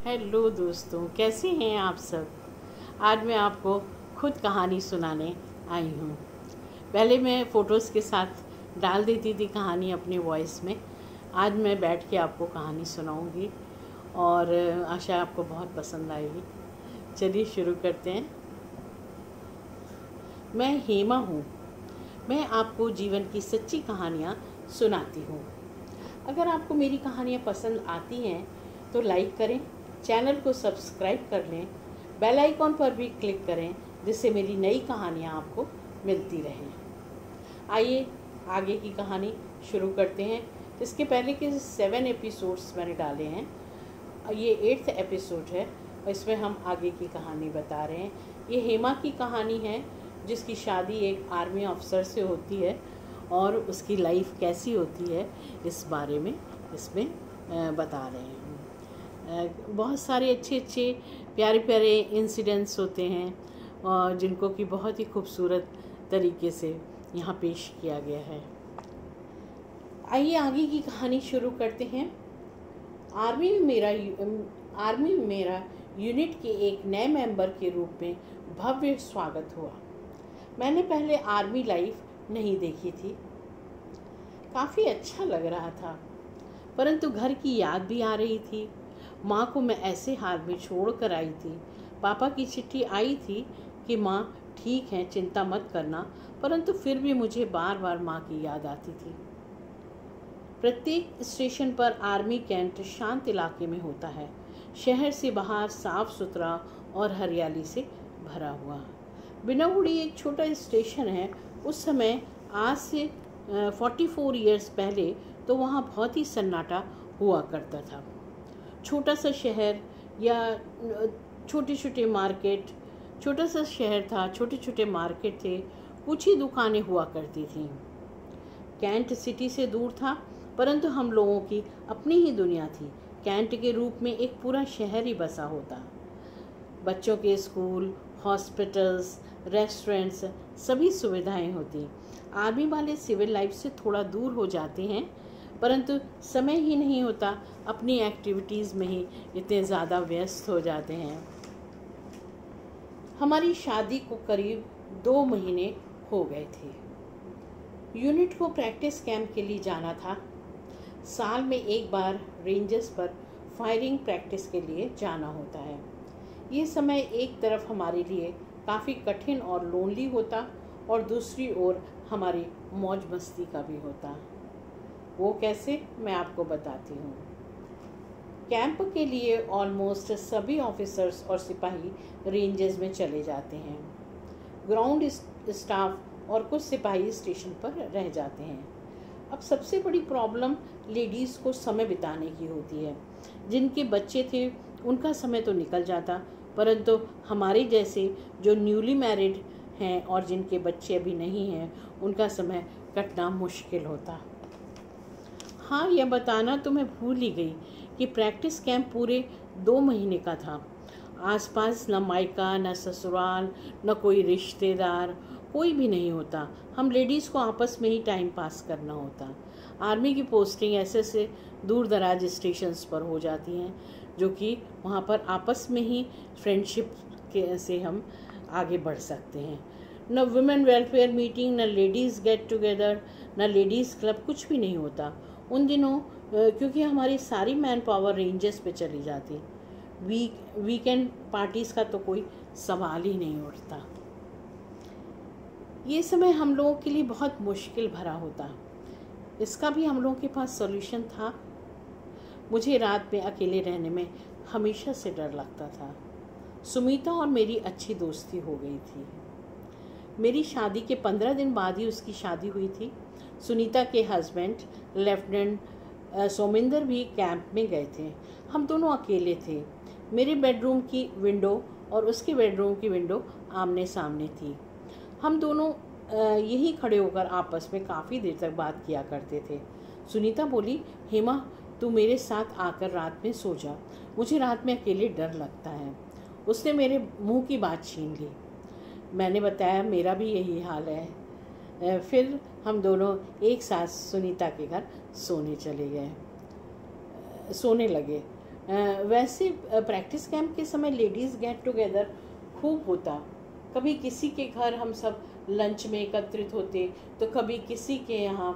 Hello दोस्तों, कैसे हैं आप सब। आज मैं आपको खुद कहानी सुनाने आई हूँ। पहले मैं फ़ोटोज़ के साथ डाल देती थी कहानी अपने वॉइस में। आज मैं बैठ के आपको कहानी सुनाऊंगी और आशा आपको बहुत पसंद आएगी। चलिए शुरू करते हैं। मैं हेमा हूँ। मैं आपको जीवन की सच्ची कहानियाँ सुनाती हूँ। अगर आपको मेरी कहानियाँ पसंद आती हैं तो लाइक करें, चैनल को सब्सक्राइब कर लें, बेल आइकॉन पर भी क्लिक करें जिससे मेरी नई कहानियाँ आपको मिलती रहें। आइए आगे की कहानी शुरू करते हैं। इसके पहले के 7 एपिसोड्स मैंने डाले हैं, ये 8th एपिसोड है और इसमें हम आगे की कहानी बता रहे हैं। ये हेमा की कहानी है जिसकी शादी एक आर्मी अफसर से होती है और उसकी लाइफ कैसी होती है इस बारे में इसमें बता रहे हैं। बहुत सारे अच्छे अच्छे प्यारे प्यारे इंसिडेंट्स होते हैं और जिनको कि बहुत ही खूबसूरत तरीके से यहाँ पेश किया गया है। आइए आगे की कहानी शुरू करते हैं। आर्मी में मेरा यूनिट के एक नए मेंबर के रूप में भव्य स्वागत हुआ। मैंने पहले आर्मी लाइफ नहीं देखी थी। काफ़ी अच्छा लग रहा था, परंतु घर की याद भी आ रही थी। माँ को मैं ऐसे हाल में छोड़ कर आई थी। पापा की चिट्ठी आई थी कि माँ ठीक है, चिंता मत करना, परंतु फिर भी मुझे बार बार माँ की याद आती थी। प्रत्येक स्टेशन पर आर्मी कैंट शांत इलाके में होता है। शहर से बाहर साफ सुथरा और हरियाली से भरा हुआ। बिनागुड़ी एक छोटा स्टेशन है। उस समय आज से 44 ईयर्स पहले तो वहाँ बहुत ही सन्नाटा हुआ करता था। छोटा सा शहर या छोटे छोटे मार्केट, छोटा सा शहर था, छोटे छोटे मार्केट थे, कुछ ही दुकानें हुआ करती थीं। कैंट सिटी से दूर था, परंतु हम लोगों की अपनी ही दुनिया थी। कैंट के रूप में एक पूरा शहर ही बसा होता। बच्चों के स्कूल, हॉस्पिटल्स, रेस्टोरेंट्स, सभी सुविधाएं होती। आर्मी वाले सिविल लाइफ से थोड़ा दूर हो जाते हैं, परंतु समय ही नहीं होता, अपनी एक्टिविटीज़ में ही इतने ज़्यादा व्यस्त हो जाते हैं। हमारी शादी को करीब 2 महीने हो गए थे। यूनिट को प्रैक्टिस कैंप के लिए जाना था। साल में एक बार रेंजर्स पर फायरिंग प्रैक्टिस के लिए जाना होता है। ये समय एक तरफ हमारे लिए काफ़ी कठिन और लोनली होता और दूसरी ओर हमारी मौज मस्ती का भी होता। वो कैसे, मैं आपको बताती हूँ। कैंप के लिए ऑलमोस्ट सभी ऑफिसर्स और सिपाही रेंजेस में चले जाते हैं। ग्राउंड स्टाफ और कुछ सिपाही स्टेशन पर रह जाते हैं। अब सबसे बड़ी प्रॉब्लम लेडीज़ को समय बिताने की होती है। जिनके बच्चे थे उनका समय तो निकल जाता, परंतु हमारे जैसे जो न्यूली मैरिड हैं और जिनके बच्चे अभी नहीं हैं, उनका समय कटना मुश्किल होता। हाँ, यह बताना तो मैं भूल ही गई कि प्रैक्टिस कैंप पूरे 2 महीने का था। आसपास न मायका, न ससुराल, न कोई रिश्तेदार, कोई भी नहीं होता। हम लेडीज़ को आपस में ही टाइम पास करना होता। आर्मी की पोस्टिंग ऐसे दूर दराज स्टेशंस पर हो जाती हैं, जो कि वहाँ पर आपस में ही फ्रेंडशिप से हम आगे बढ़ सकते हैं। न वुमेन वेलफेयर मीटिंग, न लेडीज़ गेट टुगेदर, न लेडीज़ क्लब, कुछ भी नहीं होता उन दिनों, क्योंकि हमारी सारी मैन पावर रेंजर्स पे चली जाती। वीकेंड पार्टीज़ का तो कोई सवाल ही नहीं उठता। ये समय हम लोगों के लिए बहुत मुश्किल भरा होता। इसका भी हम लोगों के पास सॉल्यूशन था। मुझे रात में अकेले रहने में हमेशा से डर लगता था। सुमीता और मेरी अच्छी दोस्ती हो गई थी। मेरी शादी के 15 दिन बाद ही उसकी शादी हुई थी। सुनीता के हस्बैंड लेफ्टिनेंट सोमिंदर भी कैंप में गए थे। हम दोनों अकेले थे। मेरे बेडरूम की विंडो और उसके बेडरूम की विंडो आमने सामने थी। हम दोनों यहीं खड़े होकर आपस में काफ़ी देर तक बात किया करते थे। सुनीता बोली, हेमा, तू मेरे साथ आकर रात में सो जा, मुझे रात में अकेले डर लगता है। उसने मेरे मुंह की बात छीन ली। मैंने बताया मेरा भी यही हाल है। फिर हम दोनों एक साथ सुनीता के घर सोने लगे। वैसे प्रैक्टिस कैंप के समय लेडीज़ गेट टुगेदर खूब होता। कभी किसी के घर हम सब लंच में एकत्रित होते, तो कभी किसी के यहाँ,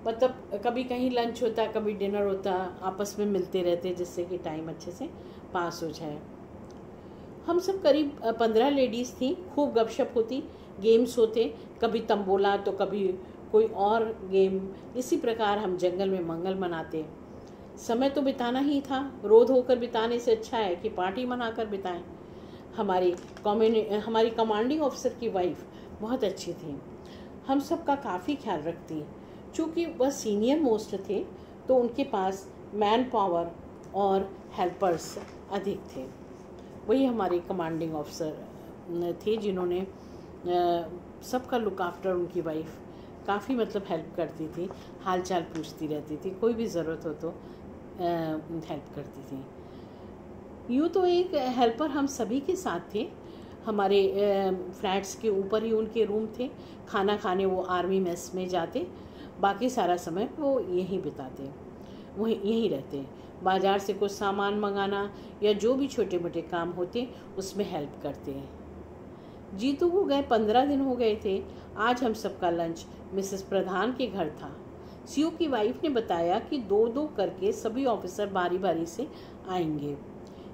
मतलब कभी कहीं लंच होता, कभी डिनर होता, आपस में मिलते रहते जिससे कि टाइम अच्छे से पास हो जाए। हम सब करीब 15 लेडीज़ थी। खूब गपशप होती, गेम्स होते, कभी तंबोला तो कभी कोई और गेम। इसी प्रकार हम जंगल में मंगल मनाते। समय तो बिताना ही था, रोध होकर बिताने से अच्छा है कि पार्टी मनाकर बिताएं। हमारी कमांडिंग ऑफिसर की वाइफ बहुत अच्छी थी, हम सब का काफ़ी ख्याल रखती। चूँकि वह सीनियर मोस्ट थे तो उनके पास मैन पावर और हेल्पर्स अधिक थे। वही हमारे कमांडिंग ऑफिसर थे जिन्होंने सबका लुक आफ्टर, उनकी वाइफ काफ़ी मतलब हेल्प करती थी, हाल चाल पूछती रहती थी, कोई भी ज़रूरत हो तो हेल्प करती थी। यूँ तो एक हेल्पर हम सभी के साथ थे। हमारे फ्लैट्स के ऊपर ही उनके रूम थे। खाना खाने वो आर्मी मेस में जाते, बाकी सारा समय वो यहीं बिताते, वो यहीं रहते। बाज़ार से कुछ सामान मंगाना या जो भी छोटे मोटे काम होते उसमें हेल्प करते हैं। जीतू को गए 15 दिन हो गए थे। आज हम सबका लंच मिसेस प्रधान के घर था। सीओ की वाइफ ने बताया कि 2-2 करके सभी ऑफिसर बारी बारी से आएंगे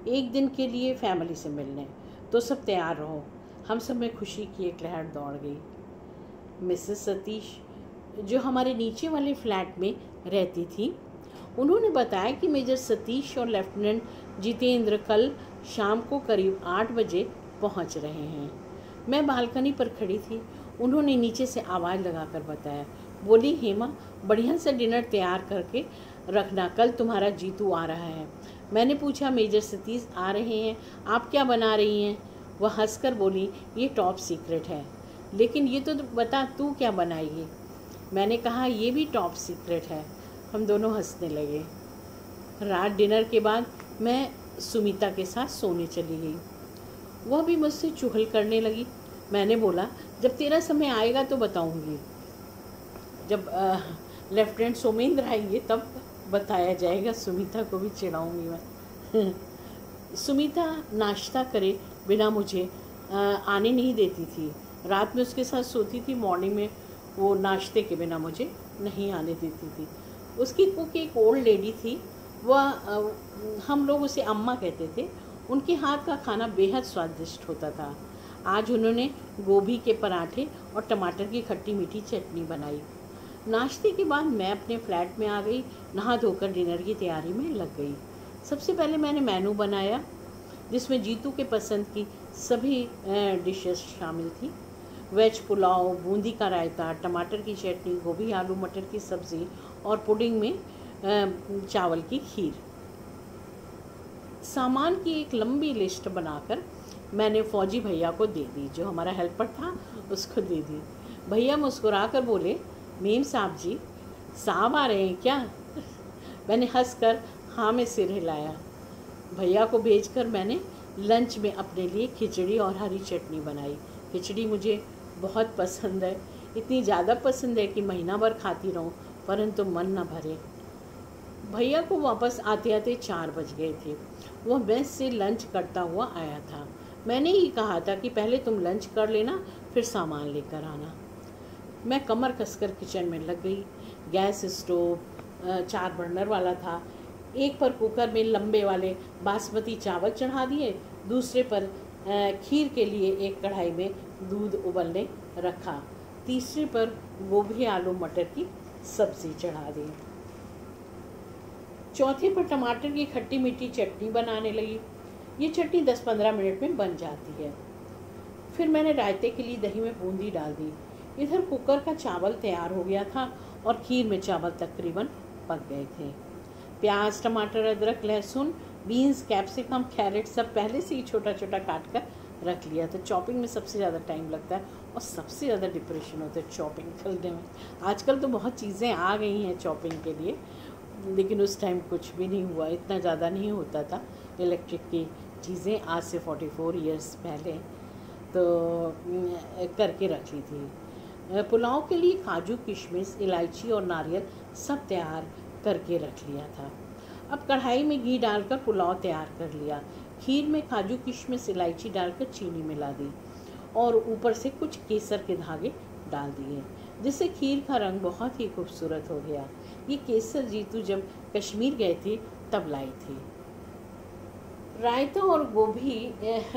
एक दिन के लिए फैमिली से मिलने, तो सब तैयार रहो। हम सब में खुशी की एक लहर दौड़ गई। मिसेस सतीश जो हमारे नीचे वाले फ्लैट में रहती थी, उन्होंने बताया कि मेजर सतीश और लेफ्टिनेंट जितेंद्र कल शाम को करीब 8 बजे पहुंच रहे हैं। मैं बालकनी पर खड़ी थी। उन्होंने नीचे से आवाज़ लगाकर बताया, बोली हेमा, बढ़िया से डिनर तैयार करके रखना, कल तुम्हारा जीतू आ रहा है। मैंने पूछा, मेजर सतीश आ रहे हैं, आप क्या बना रही हैं? वह हंसकर बोली, ये टॉप सीक्रेट है, लेकिन ये तो बता तू क्या बनाएगी? मैंने कहा, ये भी टॉप सीक्रेट है। हम दोनों हंसने लगे। रात डिनर के बाद मैं सुमिता के साथ सोने चली गई। वह भी मुझसे चुगल करने लगी। मैंने बोला, जब तेरा समय आएगा तो बताऊंगी, जब लेफ्टिनेंट सोमेंद्र आएंगे तब बताया जाएगा। सुमिता को भी चिढ़ाऊंगी मैं। सुमिता नाश्ता करे बिना मुझे आने नहीं देती थी। रात में उसके साथ सोती थी, मॉर्निंग में वो नाश्ते के बिना मुझे नहीं आने देती थी। उसकी कुक एक ओल्ड लेडी थी, वह हम लोग उसे अम्मा कहते थे। उनके हाथ का खाना बेहद स्वादिष्ट होता था। आज उन्होंने गोभी के पराठे और टमाटर की खट्टी मीठी चटनी बनाई। नाश्ते के बाद मैं अपने फ्लैट में आ गई। नहा धोकर डिनर की तैयारी में लग गई। सबसे पहले मैंने मेनू बनाया, जिसमें जीतू के पसंद की सभी डिशेस शामिल थी। वेज पुलाव, बूंदी का रायता, टमाटर की चटनी, गोभी आलू मटर की सब्ज़ी और पुडिंग में चावल की खीर। सामान की एक लंबी लिस्ट बनाकर मैंने फौजी भैया को दे दी, जो हमारा हेल्पर था उसको दे दी। भैया मुस्कुराकर बोले, मेम साहब जी, साहब आ रहे हैं क्या? मैंने हंसकर हाँ में सिर हिलाया। भैया को भेजकर मैंने लंच में अपने लिए खिचड़ी और हरी चटनी बनाई। खिचड़ी मुझे बहुत पसंद है, इतनी ज़्यादा पसंद है कि महीना भर खाती रहूं, परंतु मन न भरे। भैया को वापस आते आते 4 बज गए थे। वह मेस से लंच करता हुआ आया था। मैंने ही कहा था कि पहले तुम लंच कर लेना, फिर सामान लेकर आना। मैं कमर कसकर किचन में लग गई। गैस स्टोव 4 बर्नर वाला था। एक पर कुकर में लंबे वाले बासमती चावल चढ़ा दिए, दूसरे पर खीर के लिए एक कढ़ाई में दूध उबलने रखा, तीसरे पर गोभी आलू मटर की सब्ज़ी चढ़ा दी, चौथे पर टमाटर की खट्टी मीठी चटनी बनाने लगी। ये चटनी 10-15 मिनट में बन जाती है। फिर मैंने रायते के लिए दही में बूंदी डाल दी। इधर कुकर का चावल तैयार हो गया था और खीर में चावल तकरीबन पक गए थे। प्याज, टमाटर, अदरक, लहसुन, बीन्स, कैप्सिकम, कैरेट सब पहले से ही छोटा छोटा काट कर रख लिया था। चॉपिंग में सबसे ज़्यादा टाइम लगता है और सबसे ज़्यादा डिप्रेशन होता है चॉपिंग करने में। आजकल तो बहुत चीज़ें आ गई हैं चॉपिंग के लिए, लेकिन उस टाइम कुछ भी नहीं हुआ, इतना ज़्यादा नहीं होता था इलेक्ट्रिक की चीज़ें। आज से 44 ईयर्स पहले तो करके रख ली थी। पुलाव के लिए काजू, किशमिश, इलायची और नारियल सब तैयार करके रख लिया था। अब कढ़ाई में घी डालकर पुलाव तैयार कर लिया। खीर में काजू किशमिश इलायची डालकर चीनी मिला दी और ऊपर से कुछ केसर के धागे डाल दिए, जिससे खीर का रंग बहुत ही खूबसूरत हो गया। ये केसर जीतू जब कश्मीर गए थे तब लाई थी। रायता और गोभी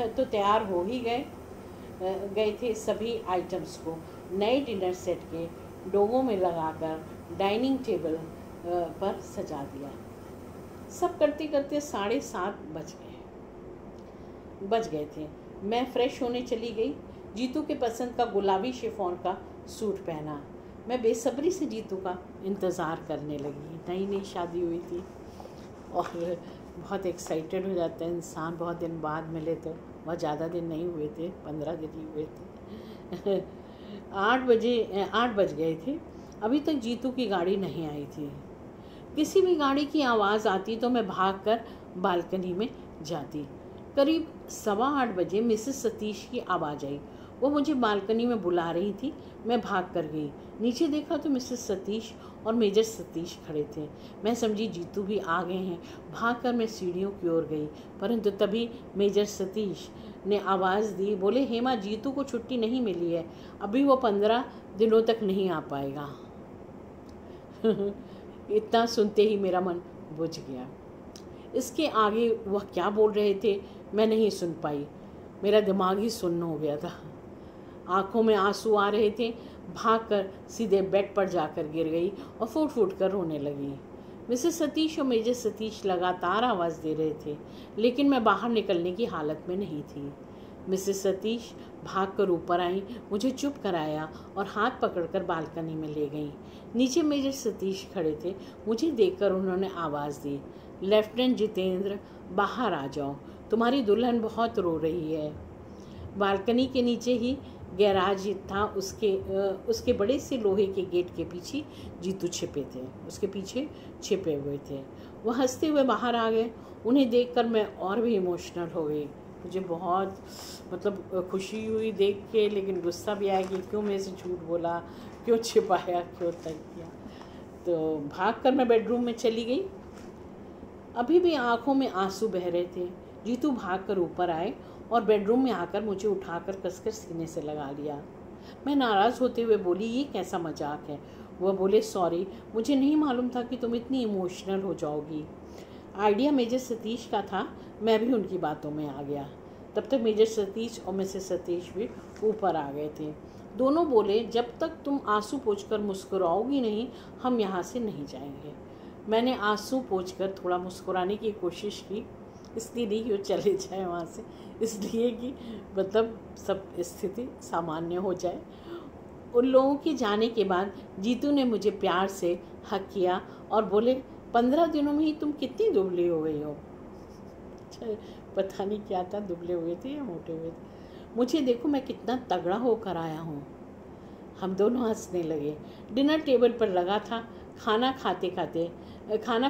तो तैयार हो ही गए थे। सभी आइटम्स को नए डिनर सेट के डोगों में लगाकर डाइनिंग टेबल पर सजा दिया। सब करते करते 7:30 बज गए थे। मैं फ्रेश होने चली गई। जीतू के पसंद का गुलाबी शिफॉन का सूट पहना। मैं बेसब्री से जीतू का इंतज़ार करने लगी। नई नई शादी हुई थी और बहुत एक्साइटेड हो जाता है इंसान। बहुत दिन बाद मिले तो, बहुत ज़्यादा दिन नहीं हुए थे, 15 दिन ही हुए थे। 8 बज गए थे। अभी तक जीतू की गाड़ी नहीं आई थी। किसी भी गाड़ी की आवाज़ आती तो मैं भागकर बालकनी में जाती। करीब 7:15 बजे मिसेस सतीश की आवाज़ आई। वो मुझे बालकनी में बुला रही थी। मैं भाग कर गई। नीचे देखा तो मिसेस सतीश और मेजर सतीश खड़े थे। मैं समझी जीतू भी आ गए हैं। भागकर मैं सीढ़ियों की ओर गई, परंतु तभी मेजर सतीश ने आवाज़ दी, बोले हेमा, जीतू को छुट्टी नहीं मिली है, अभी वो 15 दिनों तक नहीं आ पाएगा। इतना सुनते ही मेरा मन बुझ गया। इसके आगे वह क्या बोल रहे थे मैं नहीं सुन पाई। मेरा दिमाग ही सुन्न हो गया था। आंखों में आंसू आ रहे थे। भागकर सीधे बेड पर जाकर गिर गई और फूट फूट कर रोने लगी। मिसेस सतीश और मेजर सतीश लगातार आवाज़ दे रहे थे, लेकिन मैं बाहर निकलने की हालत में नहीं थी। मिसेस सतीश भागकर ऊपर आई, मुझे चुप कराया और हाथ पकड़कर बालकनी में ले गई। नीचे मेजर सतीश खड़े थे। मुझे देखकर उन्होंने आवाज़ दी, लेफ्टिनेंट जितेंद्र, बाहर आ जाओ, तुम्हारी दुल्हन बहुत रो रही है। बालकनी के नीचे ही गैराज था। उसके बड़े से लोहे के गेट के पीछे जीतू उसके पीछे छिपे हुए थे। वह हंसते हुए बाहर आ गए। उन्हें देखकर मैं और भी इमोशनल हो गई। मुझे बहुत खुशी हुई देख के, लेकिन गुस्सा भी आया कि क्यों मेरे से झूठ बोला, क्यों छिपाया, क्यों तय किया। तो भागकर मैं बेडरूम में चली गई। अभी भी आंखों में आंसू बह रहे थे। जीतू भागकर ऊपर आए और बेडरूम में आकर मुझे उठाकर कसकर सीने से लगा लिया। मैं नाराज़ होते हुए बोली, ये कैसा मजाक है। वह बोले, सॉरी, मुझे नहीं मालूम था कि तुम इतनी इमोशनल हो जाओगी। आइडिया मेजर सतीश का था, मैं भी उनकी बातों में आ गया। तब तक मेजर सतीश और मिसेस सतीश भी ऊपर आ गए थे। दोनों बोले, जब तक तुम आंसू पोंछकर मुस्कुराओगी नहीं, हम यहाँ से नहीं जाएंगे। मैंने आंसू पोंछकर थोड़ा मुस्कुराने की कोशिश की, इसलिए नहीं कि वो चले जाए वहाँ से, इसलिए कि सब स्थिति सामान्य हो जाए। उन लोगों के जाने के बाद जीतू ने मुझे प्यार से हक किया और बोले, 15 दिनों में ही तुम कितनी दुबली हो गई हो। पता नहीं क्या था, दुबले हुए थे या मोटे हुए थे। मुझे देखो, मैं कितना तगड़ा होकर आया हूँ। हम दोनों हंसने लगे। डिनर टेबल पर लगा था। खाना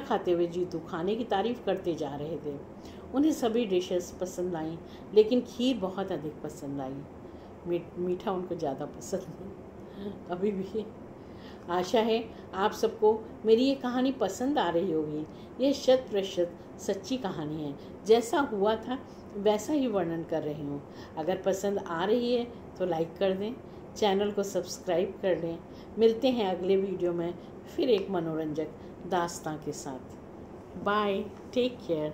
खाते हुए जीतू खाने की तारीफ करते जा रहे थे। उन्हें सभी डिशेस पसंद आईं, लेकिन खीर बहुत अधिक पसंद आई। मीठा उनको ज़्यादा पसंद नहीं। अभी भी आशा है आप सबको मेरी ये कहानी पसंद आ रही होगी। यह 100% सच्ची कहानी है। जैसा हुआ था वैसा ही वर्णन कर रही हूँ। अगर पसंद आ रही है तो लाइक कर दें, चैनल को सब्सक्राइब कर लें। मिलते हैं अगले वीडियो में फिर एक मनोरंजक दास्तां के साथ। Bye, take care.